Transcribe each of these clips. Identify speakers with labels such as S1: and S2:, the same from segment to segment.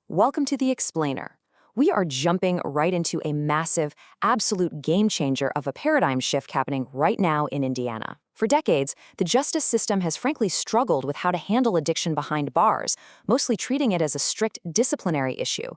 S1: Welcome to The Explainer. We are jumping right into a massive, absolute game changer of a paradigm shift happening right now in Indiana. For decades, the justice system has frankly struggled with how to handle addiction behind bars, mostly treating it as a strict disciplinary issue.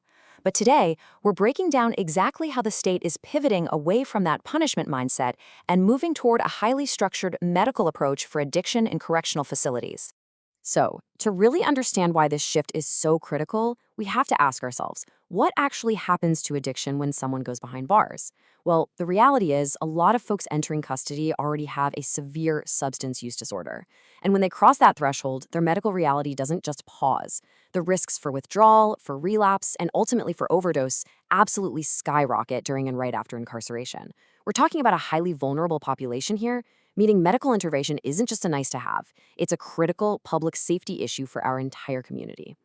S1: But today, we're breaking down exactly how the state is pivoting away from that punishment mindset and moving toward a highly structured medical approach for addiction in correctional facilities. So, to really understand why this shift is so critical, we have to ask ourselves, what actually happens to addiction when someone goes behind bars? Well, the reality is, a lot of folks entering custody already have a severe substance use disorder. And when they cross that threshold, their medical reality doesn't just pause. The risks for withdrawal, for relapse, and ultimately for overdose absolutely skyrocket during and right after incarceration. We're talking about a highly vulnerable population here, meaning medical intervention isn't just a nice to have, it's a critical public safety issue for our entire community.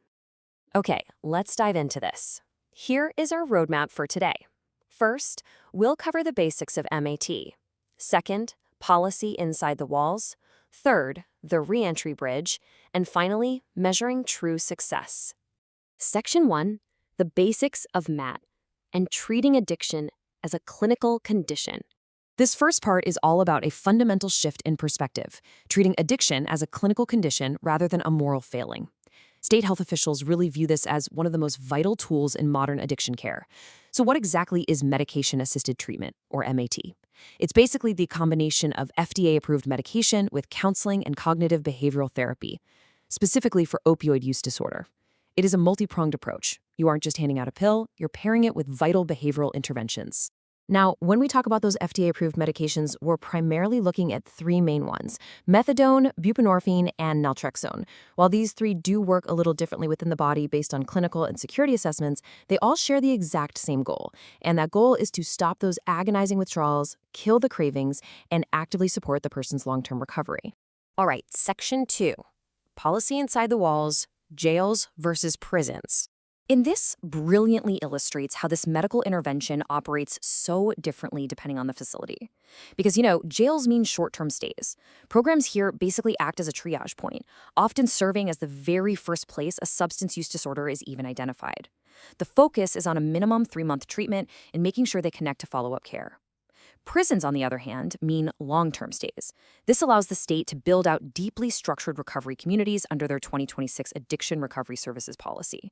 S1: Okay, let's dive into this. Here is our roadmap for today. First, we'll cover the basics of MAT. Second, policy inside the walls. Third, the reentry bridge. And finally, measuring true success. Section 1, the basics of MAT and treating addiction as a clinical condition. This first part is all about a fundamental shift in perspective, treating addiction as a clinical condition rather than a moral failing. State health officials really view this as one of the most vital tools in modern addiction care. So what exactly is medication-assisted treatment, or MAT? It's basically the combination of FDA-approved medication with counseling and cognitive behavioral therapy, specifically for opioid use disorder. It is a multi-pronged approach. You aren't just handing out a pill, you're pairing it with vital behavioral interventions. Now, when we talk about those FDA-approved medications, we're primarily looking at three main ones: methadone, buprenorphine, and naltrexone. While these three do work a little differently within the body based on clinical and security assessments, they all share the exact same goal. And that goal is to stop those agonizing withdrawals, kill the cravings, and actively support the person's long-term recovery. All right, Section 2, policy inside the walls, jails versus prisons. In this brilliantly illustrates how this medical intervention operates so differently depending on the facility. Because, jails mean short-term stays. Programs here basically act as a triage point, often serving as the very first place a substance use disorder is even identified. The focus is on a minimum 3-month treatment and making sure they connect to follow-up care. Prisons, on the other hand, mean long-term stays. This allows the state to build out deeply structured recovery communities under their 2026 Addiction Recovery Services policy.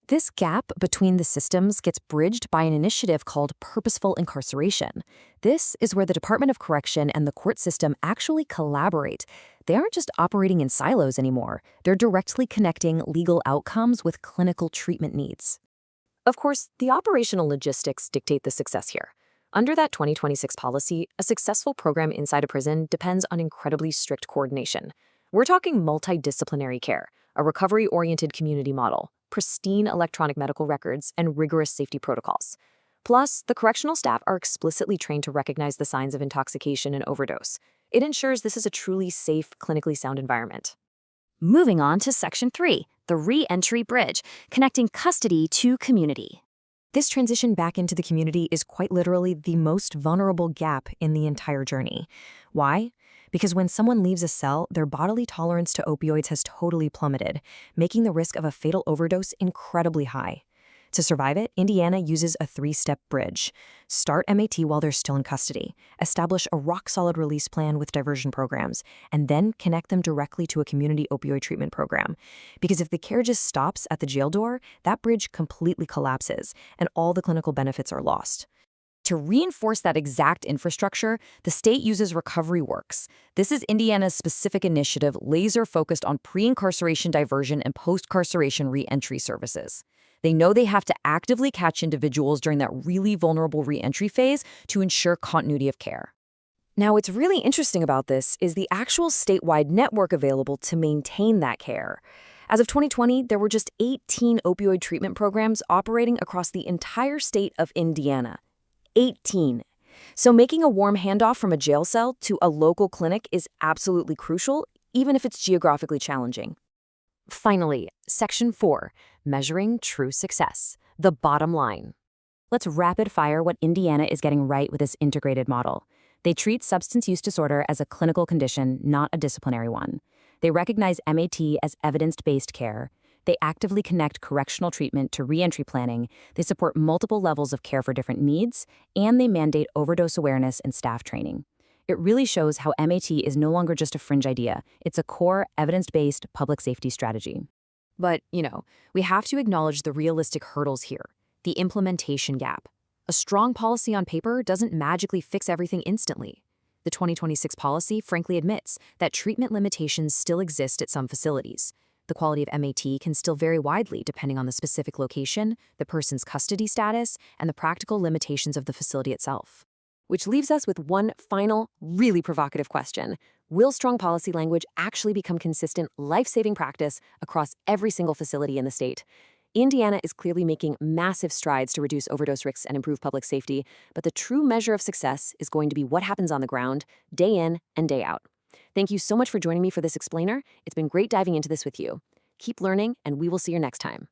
S1: This gap between the systems gets bridged by an initiative called purposeful incarceration. This is where the Department of Correction and the court system actually collaborate. They aren't just operating in silos anymore. They're directly connecting legal outcomes with clinical treatment needs. Of course, the operational logistics dictate the success here. Under that 2026 policy, a successful program inside a prison depends on incredibly strict coordination. We're talking multidisciplinary care, a recovery-oriented community model, pristine electronic medical records, and rigorous safety protocols. Plus, the correctional staff are explicitly trained to recognize the signs of intoxication and overdose. It ensures this is a truly safe, clinically sound environment. Moving on to Section 3, the re-entry bridge, connecting custody to community. This transition back into the community is quite literally the most vulnerable gap in the entire journey. Why? Because when someone leaves a cell, their bodily tolerance to opioids has totally plummeted, making the risk of a fatal overdose incredibly high. To survive it, Indiana uses a 3-step bridge. Start MAT while they're still in custody, establish a rock-solid release plan with diversion programs, and then connect them directly to a community opioid treatment program. Because if the care just stops at the jail door, that bridge completely collapses, and all the clinical benefits are lost. To reinforce that exact infrastructure, the state uses Recovery Works. This is Indiana's specific initiative laser-focused on pre-incarceration diversion and post-carceration re-entry services. They know they have to actively catch individuals during that really vulnerable re-entry phase to ensure continuity of care. Now, what's really interesting about this is the actual statewide network available to maintain that care. As of 2020, there were just 18 opioid treatment programs operating across the entire state of Indiana. 18. So making a warm handoff from a jail cell to a local clinic is absolutely crucial, even if it's geographically challenging. Finally, Section 4, measuring true success, the bottom line. Let's rapid fire what Indiana is getting right with this integrated model. They treat substance use disorder as a clinical condition, not a disciplinary one. They recognize MAT as evidence-based care, They actively connect correctional treatment to reentry planning, they support multiple levels of care for different needs, and they mandate overdose awareness and staff training. It really shows how MAT is no longer just a fringe idea. It's a core, evidence-based public safety strategy. But, we have to acknowledge the realistic hurdles here, the implementation gap. A strong policy on paper doesn't magically fix everything instantly. The 2026 policy frankly admits that treatment limitations still exist at some facilities. The quality of MAT can still vary widely depending on the specific location, the person's custody status, and the practical limitations of the facility itself. Which leaves us with one final, really provocative question. Will strong policy language actually become consistent, life-saving practice across every single facility in the state? Indiana is clearly making massive strides to reduce overdose risks and improve public safety, but the true measure of success is going to be what happens on the ground, day in and day out. Thank you so much for joining me for this explainer. It's been great diving into this with you. Keep learning, and we will see you next time.